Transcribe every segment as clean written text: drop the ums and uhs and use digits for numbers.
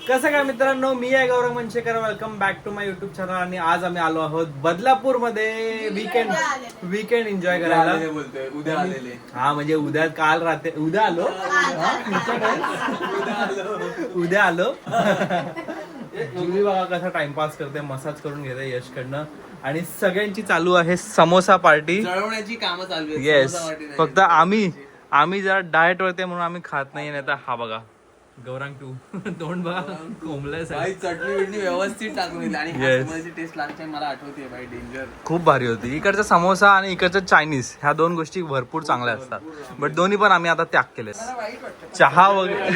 कसं काय मित्रांनो, मी आहे Gaurav Manchekar. Welcome back to my YouTube channel. आणि आज आम्ही आलो आहोत बदलापूर मध्ये वीकेंड एन्जॉय करायला. उद्या आलेले. हा म्हणजे उद्या काल रात्री उद्या आलो. उद्या आलो. जुली बघा कसा टाइमपास करते, मसाज करून घेते यशकडनं. आणि सगळ्यांची चालू आहे समोसा पार्टी. जळवण्याची कामं चालू आहेत. येस, समोसा वाटी नाही. फक्त आम्ही जरा डाएट वरती म्हणून आम्ही खात नाही. तर हा बघा गौरांग टू तोंड बघा कोंबलंय भाई चटणी बिटणी व्यवस्थित टाकून दिली आणि Yes. समोसाची टेस्ट लास्ट टाइम मला आठवते भाई, डेंजर. खूप भारी होती. इकडचा समोसा आणि इकडचं चायनीज, ह्या दोन गोष्टी भरपूर चांगल्या असतात. बट दोन्ही पण आम्ही आता त्याग केले. चहा वगैरे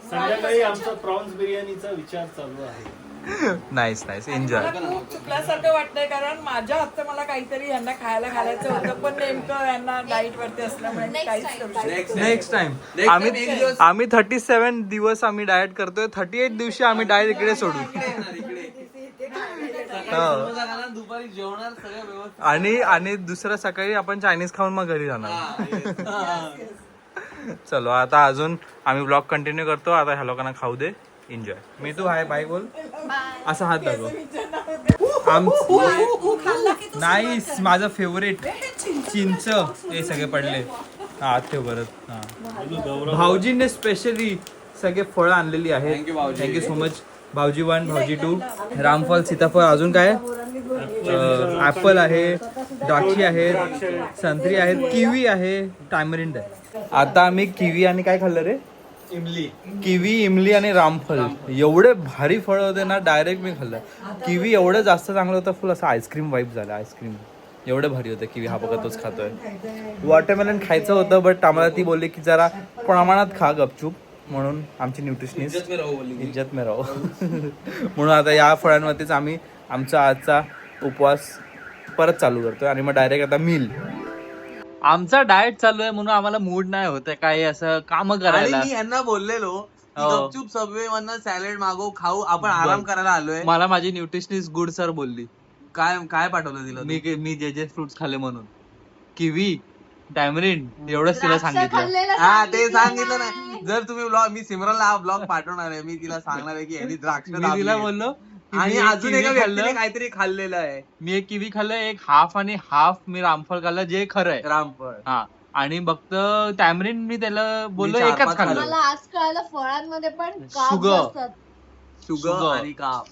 संध्याकाळी आमचा प्रॉन्स बिर्याणीचा विचार चालू आहे. Nice enjoy. खूप चुकल्यासारखं वाटतंय, कारण माझ्या हातचं मला काहीतरी यांना खायला घालायचं होतं, पण नेमकं यांना डाईट वरती असल्यामुळे मी काहीच करू शकत नाही. नेक्स्ट टाइम Next time एक दिवस- आम्ही 37 दिवस आम्ही डाएट करतोय. 38 दिवशी आम्ही डाएट इकडे सोडू. समोसा खाणार, दुपारी जेवणार, सगळं व्यवस्थित. आणि दुसऱ्या सकाळी आपण चायनीज खाऊन मग घरी जाणार. चलो आता अजून आम्ही ब्लॉग कंटिन्यू करतो. आता ह्या लोकांना खाऊ दे. एन्जॉय. मी तू हाय बाय बोल. असा हात दाखव. नाईस, माझं फेवरेट चिंच. हे सगळे पडले. हा ठेव परत. हा भाऊजीने स्पेशली सगळे फळं आणलेली आहेत. Thank you, भाऊजी. Thank you so much. भाऊजी 1, भाऊजी 2. रामफल, सीताफळ, अजून काय ऍपल आहे, द्राक्षी आहेत, संत्री आहेत, किवी आहे, टॅमरिंड आहे. आता आम्ही किवी आणि काय खाल्लं रे? किवी, इमली आणि रामफल. एवढे भारी फळ होते ना, डायरेक्ट मी खाल्लं. किवी एवढं जास्त चांगलं होतं, फुल असं आईस्क्रीम वाईब झालं. आईस्क्रीम एवढं भारी होतं किवी. हा बघा तोच खातोय. वॉटरमेलन खायचं होतं, बट आम्हाला ती बोलली की जरा प्रमाणात खा गपचूप, म्हणून आमची न्यूट्रिशनिस्ट इज्जत में राहो म्हणून आता या फळांवरतीच आम्ही आमचा आजचा उपवास परत चालू करतोय. आणि मग डायरेक्ट आता मील. आमचा डाएट चालू आहे म्हणून आम्हाला मूड नाही होत काय असं काम आणि करायला. मी यांना बोललेलो की हो. गपचूप सबवे मधनं सॅलेड मागव, खाऊ, आपण आराम करायला आलोय. मला माझी न्यूट्रिशनिस्ट गुड सर बोलली. काय काय पाठवलं तिला तू? मी जे फ्रुट्स खाल्ले म्हणून किवी, टॅमरिन एवढंच तिला सांगितलं. हा ते सांगितलं नाही. जर तुम्ही ब्लॉग, मी सिमरनला हा ब्लॉग पाठवणार आहे, मी तिला सांगणार आहे की यांनी द्राक्ष मी तिला बोललो की आणि मी अजून किवी एका व्यक्तीने खाल्लं. काहीतरी खाल्लेलं आहे, मी एक किवी खाल्लं, एक हाफ आणि हाफ मी रामफळ खाल्लं, जे खरं आहे. रामफळ. हा, आणि फक्त टॅमरिन मी त्याला बोललो मी 4-5 एकच खाल्लं. मला आज कळालं फळांमध्ये पण Sugar. कार्ब्स असतात. शुगर आणि काप.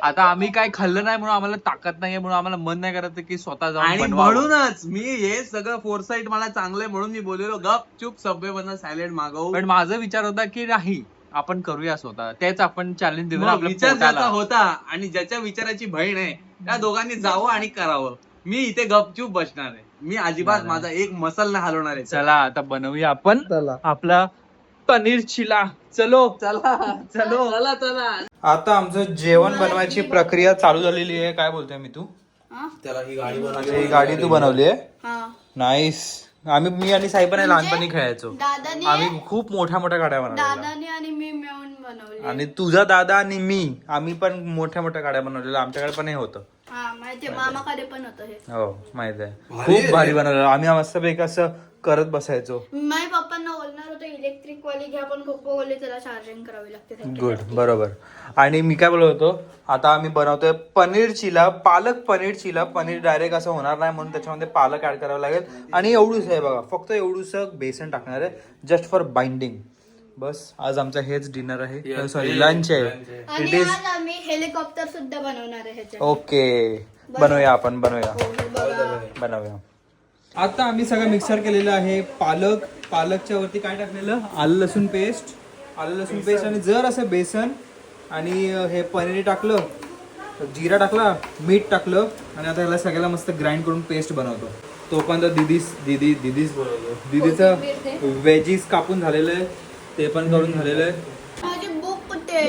आता आम्ही काय खाल्लं नाही म्हणून आम्हाला ताकद नाहीये, म्हणून आम्हाला मन नाही करत की स्वतः जाऊन आणि बनवावं. म्हणूनच मी हे सगळं फोरसाईट मला चांगलंय म्हणून मी बोललेलो गपचूप सबवे मधनं सॅलेड मागवू. पण माझा विचार होता की नाही, आपण करूया स्वतः. तेच आपण चॅलेंज देऊ मग आपल्या विचार पोटाला. ज्याचा होता आणि ज्याच्या विचाराची बहीण आहे, त्या दोघांनी जावं आणि करावं. मी इथे गपचूप बसणार आहे. मी अजिबात नाही. माझा एक मसल नाही हलवणार आहे. चला आता बनवूया आपण आपला पनीर चिला. चलो चला चला चला. आता आमचं जेवण बनवायची प्रक्रिया चालू झालेली आहे. काय बोलतोय मी तू? त्याला ही गाडी ही गाडी तू बनवली आहे. हा. नाईस. मी आणि साई पण लहानपणी खेळायचो. दादाने आम्ही खूप मोठ्या मोठ्या गाड्या बनवलेल्या. दादाने आणि मी मिळून बनवली. आणि तुझा दादा आणि मी, आम्ही पण मोठ्या मोठ्या गाड्या बनवलेल्या. आमच्याकडे पण हे होतं. हा माहितीये, मामाकडे पण होतं हे. हो माहित आहे. खूप भारी बनवलेलं. आम्ही मस्त पैकी असं करत बसायचो. माझ्या पप्पांना बोलणार होतं इलेक्ट्रिक वाली घ्या, पण पप्पा बोलले त्याला चार्जिंग करावी लागते त्याच्यासाठी. गुड, बरोबर. आणि मी काय बोलत होतो, आता आम्ही बनवतोय पनीर चिला, पालक पनीर चिला. पनीर डायरेक्ट असं होणार नाही म्हणून त्याच्यामध्ये पालक ऍड करावं लागेल. आणि एवढूच आहे बघा, फक्त एवढूस बेसन टाकणार आहे, जस्ट फॉर बाइंडिंग. बस आज आमचं हेच डिनर आहे, सॉरी लंच आहे. आणि इट इज आज आम्ही हेलिकॉप्टर सुद्धा बनवणार आहे ह्याच्यात. ओके. बनवूया आपण, बनवूया. हो, हे बघा. आता आम्ही सगळं मिक्सर केलेलं आहे. पालकच्या वरती काय टाकलेलं, आलं लसूण पेस्ट आणि जर असं बेसन आणि हे पनीर टाकलं, जिरा टाकला, मीठ टाकलं, आणि आता ह्याला सगळ्याला मस्त ग्राइंड करून पेस्ट बनवतो. तोपर्यंत दीदीच बोलवतो. दीदीचं वेजीस कापून झालेलं आहे, ते पण करून झालेलं आहे. माझी बुक कुठे?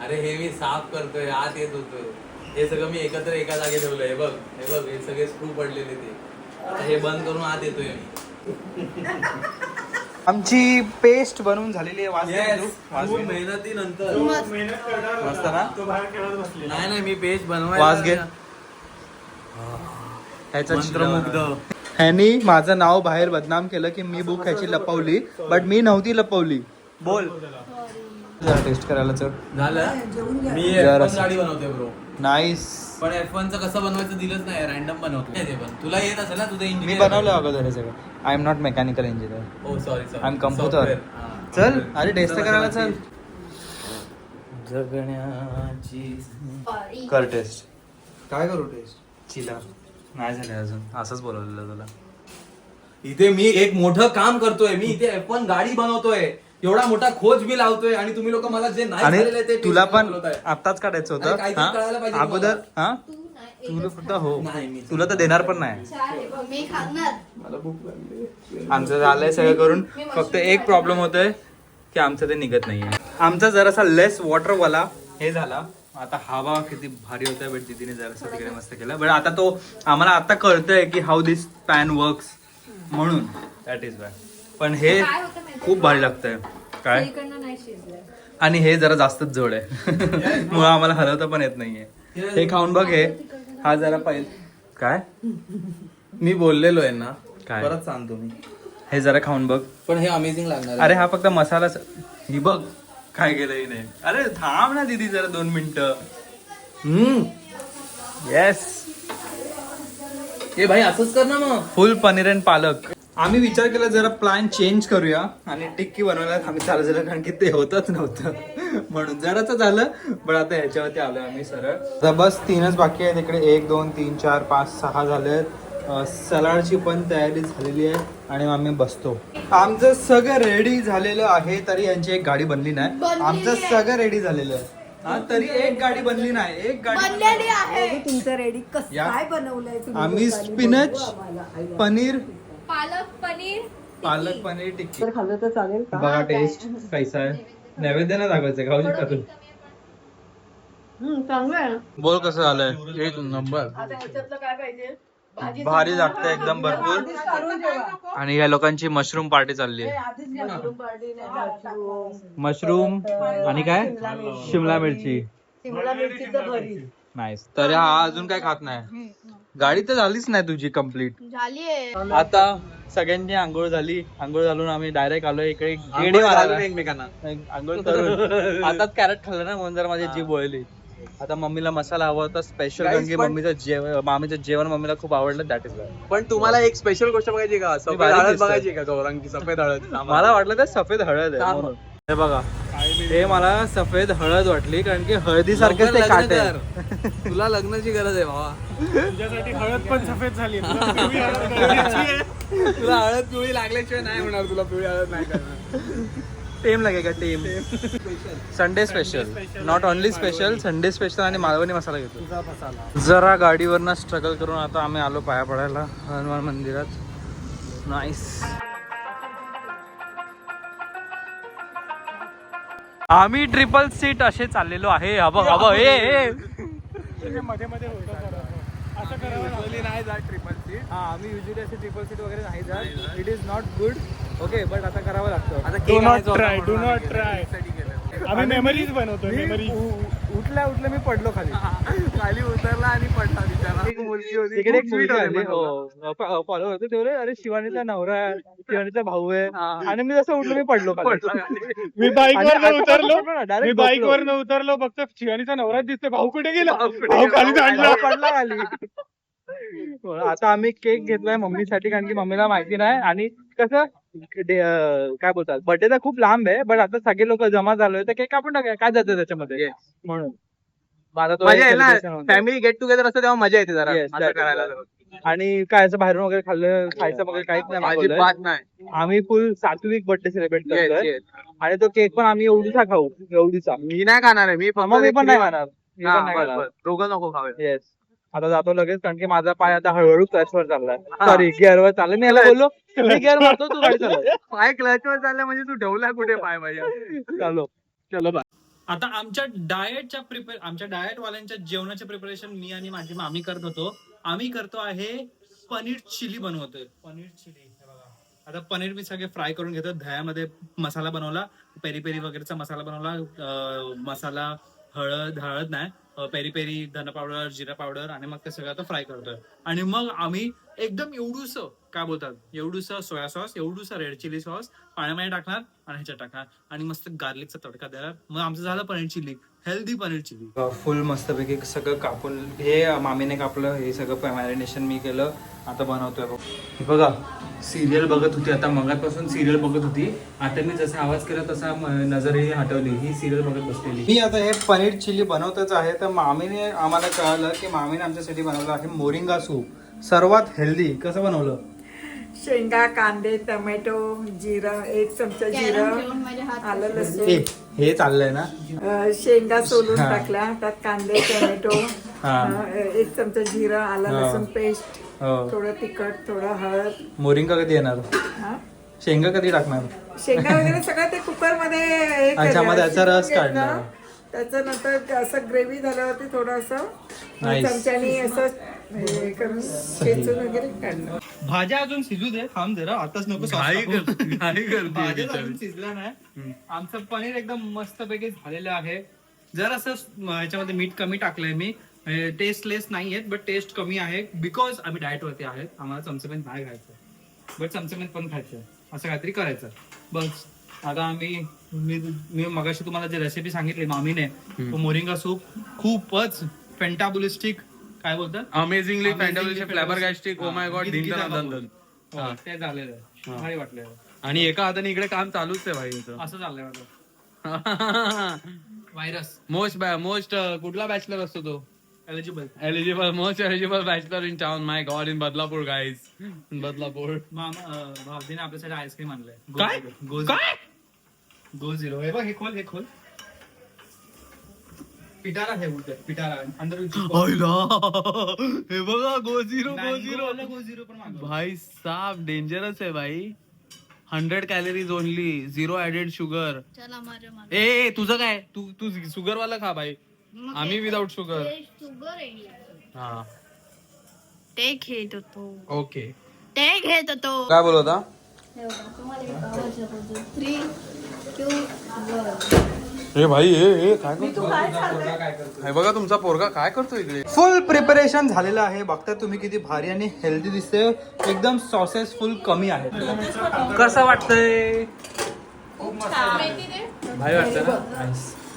अरे हे मी साफ करतोय, आत येत होतोय. हे सगळं मी एकत्र एका जागी ठेवलंय. हे बघ हे सगळे स्क्रू पडलेले ते. आता हे बंद करून आत येतोय मी. आमची पेस्ट बनवून झालेली आहे. खूप मेहनतीनंतर. मस्त ना? नाही मी पेस्ट वास घे. बनवायला ह्याचा मंत्रमुग्ध. ह्यानी माझं नाव बाहेर बदनाम केलं की मी बुक ह्याची लपवली, बट मी नव्हती लपवली. बोल जरा टेस्ट करायला चल. झालं मी जरा F1 गाडी बनवतोय ब्रो. नाईस. पण F1 चं कसं बनवायचं दिलंच नाही, रॅन्डम बनवतोय ते. पण तुला येत असेल ना, तुझं मी इंजिनियर बनवलं अगोदर हे सगळं. I am not mechanical engineer. Oh sorry I am computer. चल अरे टेस्ट करायला चल. जगण्याची कर टेस्ट. काय करू टेस्ट? चिला नाही झाले अजून, असंच बोलवलेलं तुला. इथे मी एक मोठं काम करतोय, मी इथे F1 गाडी बनवतोय, एवढा मोठा खोज मी लावतोय आणि तुम्ही लोक मला जे नाही झालेलं आहे आणि ते तुला taste पण बोलवताय. आत्ताच काढायचं अरे काहीतरी कळायला होतं पाहिजे हा? अगोदर तुम्हाला. हा तू नाही, तुला एकच फक्त हो नाही, मी तुला तर देणार पण नाही. मी खाणार. मला भूक लागली. आमचं झालंय सगळं करून, फक्त एक प्रॉब्लेम होतोय की आमचं ते निघत नाहीये. आमचा जरासा लेस वॉटरवाला हे झाला. आता हवा किती भारी होत आहे, बट दीदीने जरासा तिकडे मस्त केला. बट आता तो आम्हाला आता कळतंय की हाऊ दिस पॅन वर्क्स, म्हणून दॅट इज वाय. पण हे खूप भारी लागतंय काय, आणि हे जरा जास्तच जड आहे मुळे आम्हाला हलवता पण येत नाहीये. हे खाऊन बघ. हे हा जरा पाहिजे काय मी बोललेलो आहे ना, काय? परत सांगतो मी. हे जरा खाऊन बघ. पण हे अमेझिंग लागणार आहे. अरे हा फक्त मसाला ही बघ काय केलंही नाही. अरे थांब ना दीदी जरा 2 मिनिटं. येस ए भाई असंच कर ना मग. फुल पनीर अँड पालक. आम्ही विचार केला जरा प्लॅन चेंज करूया आणि टिक्की बनवायला आम्ही चालू झालं, कारण की ते होतच नव्हतं म्हणून जराच झालं. पण आता ह्याच्यावरती आलोय आम्ही सरळ. आता बस 3च बाकी आहेत इकडे. 1 2 3 4 5 6 झाले. सलाडची पण तयारी झालेली आहे आणि आम्ही बसतो. आमचं सगळं रेडी झालेलं आहे, तरी यांची एक गाडी बनली नाही. आमचं सगळं रेडी झालेलं आहे हा, तरी एक गाडी बनली नाही. एक गाडी बनलेली आहे. तुमचं रेडी कसं या. काय बनवलंय तुम्ही आम्ही लोकांनी? स्पिनच बोलवा आम्हाला. पनीर पालक पनीर टिक्की तर खाल्लं तर चालेल का? बघा टेस्ट कैसा आहे. नैवेद्य ना दाखवायचं, खाऊ शकता तुम्ही. चांगलं आहे. बोल कसं झालंय. एक नंबर. आता ह्याच्यातलं काय पाहिजे? भाजी भारी लागतंय एकदम भरपूर. आधीच करून ठेवा. आणि या लोकांची मशरूम पार्टी चालली आहे. आधीच मशरूम पार्टी नाही, मशरूम आणि काय शिमला मिरची. शिमला मिरचीचं भरीत. नाईस. तर हा अजून काय खात नाही. गाडी तर झालीच नाही तुझी कम्प्लीट. झालीये. आता सगळ्यांची आंघोळ झाली. आंघोळ घालून आम्ही डायरेक्ट आलोय इकडे गेडी मारायला एकमेकांना. आंघोळ करून. आताच कॅरेट खाल्लं ना, म्हणून जरा माझी जीभ वळली. आता मम्मीला मसाला हवा होता स्पेशल, कारण की मम्मीचं जेवण, मामीचं जेवण मम्मीला खूप आवडलं. That is why. पण तुम्हाला एक स्पेशल गोष्ट बघायची का? सफेद भारी हळद दिसतंय. बघायची का? गौरांगी सफेद हळद. मला वाटलं तर सफेद हळद आहे म्हणून. हे बघा, हे मला सफेद हळद वाटली, कारण की हळदी सारखेच ते काटे आहे. तुला लग्नाची गरज आहे भावा. तुझ्यासाठी हळद पण सफेद झाली. तुला पिवळी हळद गरजेची आहे. तुला हळद पिवळी लागल्याशिवाय नाही होणार. तुला पिवळी हळद नाही करणार. टेम लागेल का time. Sunday special, not only special, Sunday special. आणि मालवणी मसाला घेतो जरा. गाडीवरनं स्ट्रगल करून आता आम्ही आलो पाया पडायला हनुमान मंदिरात. नाईस. आम्ही ट्रिपल सीट असे चाललेलो आहे. मध्ये मध्ये होतं जरा. असं करावं नाही जात ट्रिपल सीट. हा, आम्ही युजली असे ट्रिपल सीट वगैरे नाही जात. It is not good. Okay, but आता करावं लागतं. आता do not try, do not try. आम्ही मेमरीज बनवतो. मेमरीज. उठल्या मी पडलो खाली. खाली उतरला आणि पडला बिचारा. एक मुलगी होती. तिकडे एक खूप मुलगी sweet होती आली. पण लोकं. फॉलो होते तेवढे. अरे शिवानीचा नवरा आहे, शिवानीचा भाऊ आहे. आणि मी जसं उठलो मी पडलो खाली. मी बाईकवर आणि उतरलो. आता ना, direct मी बसलो. बाईकवर उतरलो. फक्त शिवानीचा नवराच दिसतोय. भाऊ कुठे गेला? भाऊ खाली सांडला. पडला खाली. आता आम्ही केक घेतलाय मम्मीसाठी, कारण की मम्मीला माहिती नाही. आणि कसं काय बोलतात, बर्थडे तर खूप लांब आहे, बट आता सगळे लोक जमा झालोय तर केक कापून टाका. काय जातं त्याच्यामध्ये म्हणून. माझा तो मजा एक आहे ना, celebration होता. फॅमिली गेट टुगेदर असतं तेव्हा मजा येते जरा. Yes, असं that करायला is. आणि काय असं बाहेरून वगैरे खायचं वगैरे काहीच नाही मागवलंय. अजिबात नाही. आम्ही फुल सात्विक बर्थडे सेलिब्रेट Yes, करतोय. yes. आणि तो केक पण आम्ही एवढीचा खाऊ. एवढीचा. मी नाही खाणार आहे. मी मग मी पण नाही खाणार. मी हा, पण नाही बस, खाणार. बस. दोघं नको खावे. येस. आता जातो लगेच, कारण की माझा पाय आता हळूहळू क्लचवर चाललाय. हा. सॉरी, गिअरवर चाललाय. मी याला बोललो मी गिअर मारतो, तू गाडी चालव. पाय क्लचवर चालला म्हणजे तू ठेवलाय कुठे पाय माझ्या? चालो. चलो बाय. आता आमच्या डाएट वाल्यांच्या जेवणाचे प्रिपरेशन मी आणि माझी मामी करत होतो. आम्ही करतो आहे पनीर चिली बनवतोय. पनीर चिली हे बघा. आता पनीर मी सगळे फ्राय करून घेतो. दह्यामध्ये मसाला बनवला, पेरी पेरी वगैरेचा मसाला बनवला. मसाला हळद नाही, पेरी पेरी, धन पावडर, जिरा पावडर, आणि मग ते सगळं आता फ्राय करतोय. आणि मग आम्ही एकदम एवढूस काय बोलतात एवढूसा सोया सॉस, एवढूसा रेड चिली सॉस पाण्यामध्ये टाकणार आणि ह्याच्यात टाकणार आणि मस्त गार्लिकचा तडका देणार. मग आमचं झालं paneer chilli, healthy paneer chilli. Full मस्तपैकी सगळं कापून हे मामीने कापलं, हे सगळं मॅरिनेशन मी केलं. आता बनवतोय बघ. हे बघा सिरियल बघत होती, आता मगापासून सिरियल बघत होती. आता मी जसा आवाज केला तसा नजरही हटवली, ही सिरियल बघत बसलेली. मी आता हे पनीर चिली बनवतच आहे. तर मामीने आम्हाला कळलं की मामीने आमच्यासाठी बनवलं आहे मोरिंगा सूप, सर्वात हेल्दी. कसं बनवलं? शेंगा, कांदे, टोमॅटो, जिरं, 1 चमचा जिरं, आलं लसूण, हे चाललंय ना. शेंगा सोलून टाकल्या, त्यात कांदे, टोमॅटो, हा. 1 चमचा जिरं, आलं हा. लसूण पेस्ट, हो. थोडं तिखट, थोडं हळद. मोरिंगा कधी येणार? हा? शेंगा कधी टाकणार? शेंगा वगैरे सगळं ते कुकर मध्ये हे अच्छा, केलं, मग त्याचा रस शिजवून काढला. घेतलं. त्याच्यानंतर असं ग्रेव्ही झाल्यावरती थोडं असं Nice. चमच्यानी असं हे करून खेचून वगैरे काढलं. भाज्या अजून शिजू दे, थांब जरा, आताच नको. भाज्या अजून शिजला नाही. आमचं पनीर एकदम मस्त पैकी झालेलं आहे. जर असं ह्याच्यामध्ये मीठ कमी टाकलंय मी, टेस्टलेस नाही आहेत, बट टेस्ट कमी आहे बिकॉज आम्ही डाएट वरती आहेत. आम्हाला चमचमीत नाही खायचं, बट चमचमीत पण खायचं, असं काहीतरी करायचं बस. आता मी मगाशी तुम्हाला जे रेसिपी सांगितली मामीने, तो मोरिंगा सूप खूपच फॅन्टाबुलिस्टिक, काय बोलतात, अमेझिंगली फॅन्टाबुलिस्टिक, फ्लॅबरगॅस्टिक, ओ माय गॉड, ते दंदन. झालेलं आहे, भारी वाटलेलं. आणि एका हाताने इकडे काम चालूच आहे भाई. असं चाललंय माझं. व्हायरस मोस्ट कुठला बॅचलर असतो तो? Eligible. Most eligible bachelor in town. My god, in Badlapur guys, in Badlapur. भावजीने आपल्यासाठी आईस्क्रीम आणलंय. काय? काय? Go zero. हे बघ, हे खोल. पिटारा हे बोलतोय, पिटारा अंदर. हे बघा, गो झिरो गो झिरो पण मागव. भाई साहब, डेंजरस आहे भाई. 100 कॅलरीज ओनली, 0 ऍडेड शुगर. चला मारे ए तुझं काय? तू शुगर वाला खा भाई, आम्ही विदाउट शुगर. शुगर आहे. हा, ते घेत होतो. ओके. ते घेत होतो. काय बोलवता? तुम्हाला 3, 2, 1. हे भाई, हे काय करतो? हे बघा तुमचा पोरगा काय करतो इकडे. फुल प्रिपरेशन झालेलं आहे. बघता तुम्ही किती भारी आणि हेल्दी दिसते. एकदम सॉसेस फुल कमी आहे. कसं वाटतंय? भारी वाटतं ना?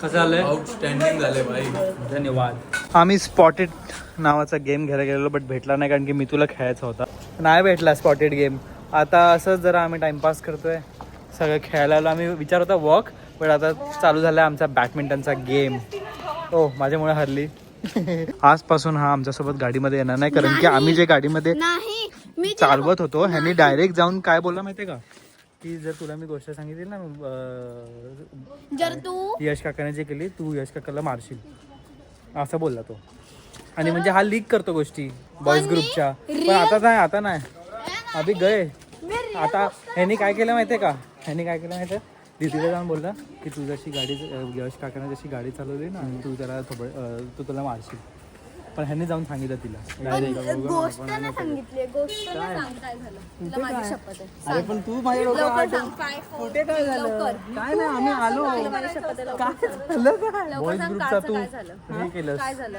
कसं झालंय? आउटस्टँडिंग झाले भाई. धन्यवाद. आम्ही स्पॉटेड नावाचा गेम घ्यायला गेलेलो, बट भेटला नाही कारण की मी तुला खेळायचा होता. नाही भेटला स्पॉटेड गेम. आता असंच जरा आम्ही टाइमपास करतोय, सगळं खेळायला आलो. आम्ही विचार होता वॉक, पण आता चालू झाला आमचा बॅडमिंटनचा गेम. हो, माझ्यामुळे हरली. आजपासून हा आमच्यासोबत गाडीमध्ये येणार नाही, कारण की आम्ही जे गाडीमध्ये नाही मी चालवत होतो ह्यांनी डायरेक्ट जाऊन काय बोलला माहितीये का, की जर तुला मी गोष्ट सांगितली ना, जर तू यश काकाने जे केली, तू यश काकाला मारशील, असं बोलला तो. आणि म्हणजे हा लीक करतो गोष्टी बॉईज ग्रुपच्या. पण आता नाही अभि गए. आता ह्यांनी काय केलं माहितीये का, दीदीला जाऊन बोलला की तू जशी गाडी, यश काकाने जशी गाडी चालवली ना, तू त्याला तू तुला मारशील. पण ह्यांनी जाऊन सांगितलं तिला डायरेक्ट. गोष्ट नाही सांगितली, गोष्ट नाही सांग काय झालं. तुला माझी शपथ आहे. अरे पण तू माझ्या लवकर सांग कुठे काय झालं. काय नाही, आम्ही आलो. माझी शपथ आहे. बॉईज ग्रुपचा तू हे केलंस. काय झालं.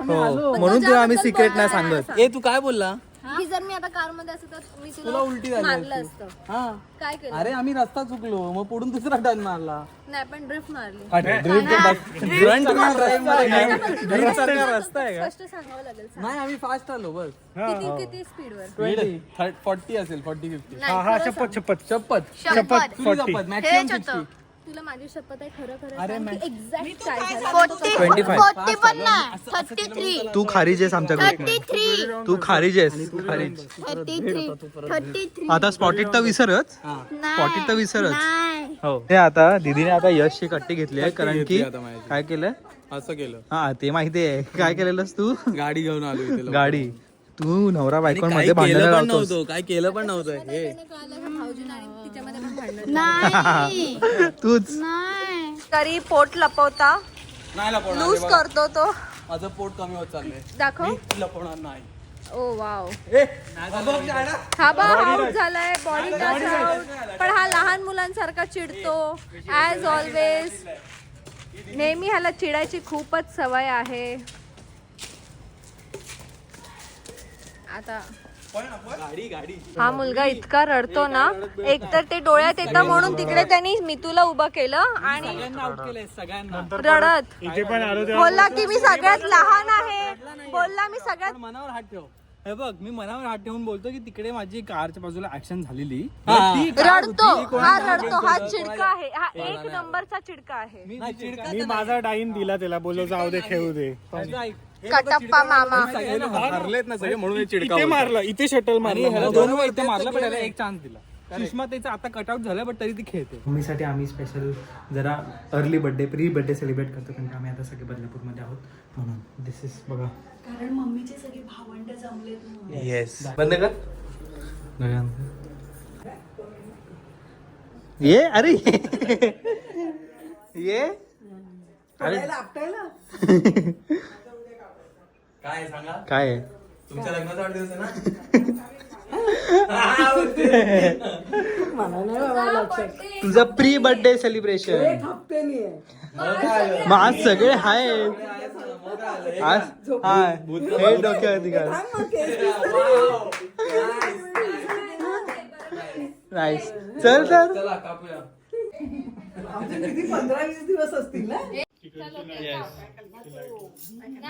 हो, म्हणून तुला आम्ही सिक्रेट नाही सांगत. ए तू काय बोलला? की जर मी आता कार मध्ये असतो तर मी तुला उलटी मारलं असतं. काय केलं? अरे आम्ही रस्ता चुकलो, मग पुढून दुसरा टर्न मारला. नाही पण ड्रिफ्ट मारली. रस्ता आहे का? स्पष्ट सांगावं लागेल. सांग. नाही आम्ही फास्ट आलो बस. किती स्पीड वर? 40 असेल, 40-50. नाही, खरं सांग. शपथ शपथ. तुझी शपथ हेच मॅक्सिमम होतं. तुला माझी शपथ आहे, खरं अरे सांग की एक्झॅक्ट काय झालं. 25. 40 पण नाही, 33. तू खारीज आहेस आमच्या ग्रुपमध्ये. 33. तू खारीज आहेस, तू खारीज. 33. आता स्पॉटेड तर विसरच, नाही. स्पॉटेड तर विसरच. नाही. हो, ते आता दीदीने आता यशची कट्टी घेतली आहे, कारण की आता माझी. काय केलंय, असं केलं, हा ते माहिती आहे. काय केलेलंस तू? गाडी घेऊन आलो इथे. गाडी. तू नवरा बायकोंमध्ये भांडण लावतोस. काय केलं पण नव्हतं हे. त्याने कळलं का भाऊजींना आणि तिच्यामध्ये पण भांडण. नाही. तूच. नाही. तरी पोट लपवता नाही लपवणार. लूज करतो तो. माझं पोट कमी होत चाललंय. दाखव. लपवणार नाही. ओ वाव. हा बा आउट झालाय, बॉडी टच आउट. पण हा लहान मुलांसारखा चिडतो ऍज ऑलवेज. नेहमी ह्याला चिडायची खूपच सवय आहे. आता हा मुलगा इतका रडतो ना, एकतर ते डोळ्यात येतं म्हणून तिकडे त्यांनी मितूला उभं केलं आणि सगळ्यांना रडत बोलला की मी सगळ्यात लहान आहे, बोलला मी सगळ्यात मनावर हात ठेव. हे बघ, मी मनावर हात ठेवून बोलतो की तिकडे माझी कारच्या बाजूला ऍक्शन झालेली. रडतो. हा रडतो, हा चिडका आहे, हा एक नंबरचा चिडका आहे. मी माझा टाइम दिला त्याला, बोललो जाऊ दे खेळू दे. कटप्पा मामा. हरलेत ना सगळे म्हणून चिडका इथे मारलं, इथे शटल मारलं. दोन वेळा इथे मारलं पण याला एक चान्स दिला. सुषमा त्याचा आता कटआउट झालं पण तरी ती खेळते. मम्मीसाठी आम्ही स्पेशल जरा early birthday pre birthday celebrate करतो, कारण की आम्ही आता सगळे बदलापूरमध्ये आहोत म्हणून. दिस इज बघा, कारण मम्मीचे सगळे भावंड जमलेत. येस. बंद कर. ये अरे ये अरे काय सांगा, काय आहे? तुमच्या लग्नाचा वाढदिवस आहे ना? मला नाही बाबा लक्षात. तुझा प्री बर्थडे सेलिब्रेशन. हप्त्यानी आहे. मग आज सगळे आहेत. आज हाय हे डोक्यावरती काढ. नाईस. चल तर चला कापूया. आमचे किती 15-20 दिवस असतील ना.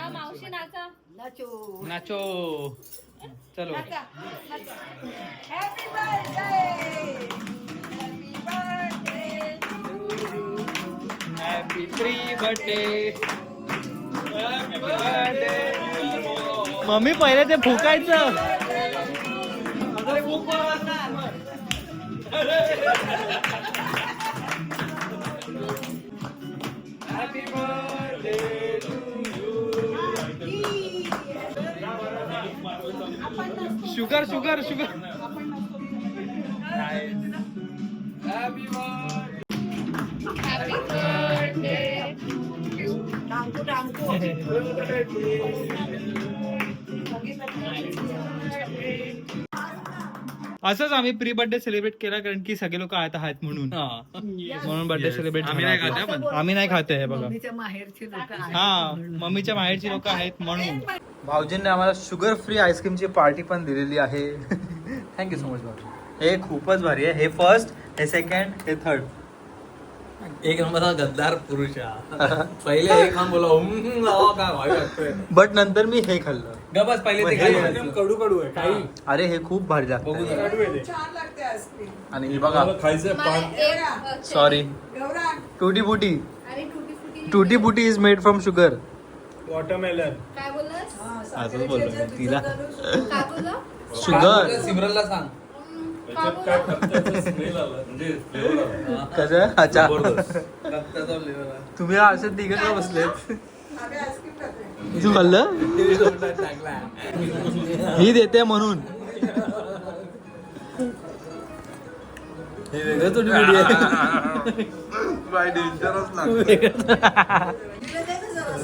मावशी नाचा. नाचो. चलो. Happy birthday. Happy pre birthday. Mummy पहिले ते फुकायचं. Sugar sugar sugar. असंच आम्ही प्री बर्थडे सेलिब्रेट केला, कारण की सगळे लोक आहेत म्हणून बर्थडे सेलिब्रेट. आम्ही नाही खाते हे बघा. मम्मीच्या माहेरची लोक आहेत. हा, मम्मीच्या माहेरची लोक आहेत म्हणून. भाऊजींनी आम्हाला शुगर फ्री आईस्क्रीमची पार्टी पण दिलेली आहे. थँक्यू सो मच भाऊजी. हे खूपच भारी आहे. हे फर्स्ट, हे सेकंड, हे थर्ड. एक नंबरचा गद्दार पुरुष आहे. पहिले एक खाऊन बोला काय भाई वाटतोय. बट नंतर मी हे खाल्लं. गबस पहिले ते खायचं. कडू कडू आहे काही. अरे हे खूप भारी लागतं. छान लागते आईस्क्रीम. आणि हे बघा, खायचं. सॉरी, गौरा टूटी बुटी. अरे टुटी फुटी. टूटी बुटी is made from sugar. Watermelon. काय बोललास? असंच बोललो तिला. काय बोलला? शुगर सिमरनला सांग. कसं? अच्छा, रक्ताचा flavor आहे. तुम्ही असं तिघ का बसलेत? आम्ही आईस्क्रीम खाते. तू खाल्लं? टाकला. ही देते म्हणून. हे वेगळं टूटी बुटी आहे.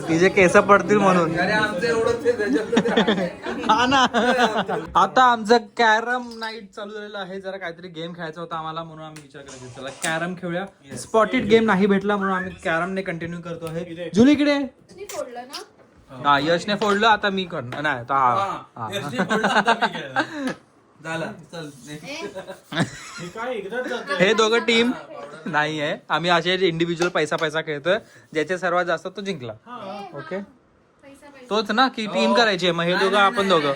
तिचे केस पडतील म्हणून. अरे आमचं एवढंच आहे त्याच्यात. हा ना. आता आमचं कॅरम नाईट चालू झालेलं आहे. जरा काहीतरी गेम खेळायचा होता आम्हाला, म्हणून आम्ही विचार करायचा चला कॅरम खेळूया. स्पॉटेड गेम नाही भेटला म्हणून आम्ही कॅरमने कंटिन्यू करतो आहे. जुलीकडे फोडलं ना. हा, यशने फोडलं, आता मी करणार नाही. आता हा. यशने फोडलं, आता मी खेळणार. झालं चल. हे दोघं टीम नाही आहे. आम्ही असे इंडिव्हिज्युअल पैसा खेळतोय. ज्याचे सर्वात जास्त तो जिंकला. ओके, तोच ना की टीम करायची. मग हे दोघं आपण दोघं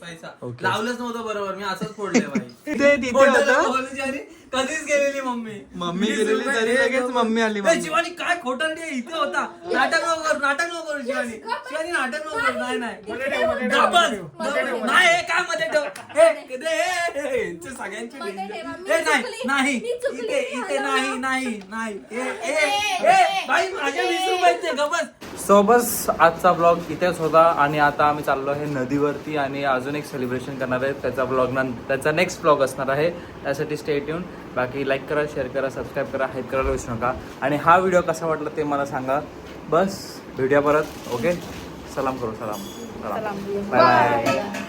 पैसा Okay. लावलंच नव्हतं बरोबर. मी असंच फोडलंय भाई. ते तिथे होतं. बोलूची आणि कधीच गेलेली मम्मी. मम्मी गेलेली तरी लगेच मम्मी आली. ए, शिवानी काय खोटरडी आहे, इथे होता. नाटक नको करू शिवानी. शिवानी नाटक नको करू. नाही गप्पच. नाही हे काय मध्ये ठेव. यांचे सगळ्यांचे नाही इथे नाही भाई माझ्या 20 रुपयाचे गबस. सो बस आजचा ब्लॉग इथेच होता आणि आता आम्ही चाललो आहे नदीवरती आणि अजून एक सेलिब्रेशन करणार आहे. त्याचा नेक्स्ट ब्लॉग असणार आहे. त्यासाठी स्टे ट्यून. बाकी लाईक करा, शेअर करा, सबस्क्राईब करा, हाईट करायला विसरू नका. आणि हा व्हिडिओ कसा वाटला ते मला सांगा. बस भेटूया परत. ओके, सलाम करू. सलाम. Bye bye.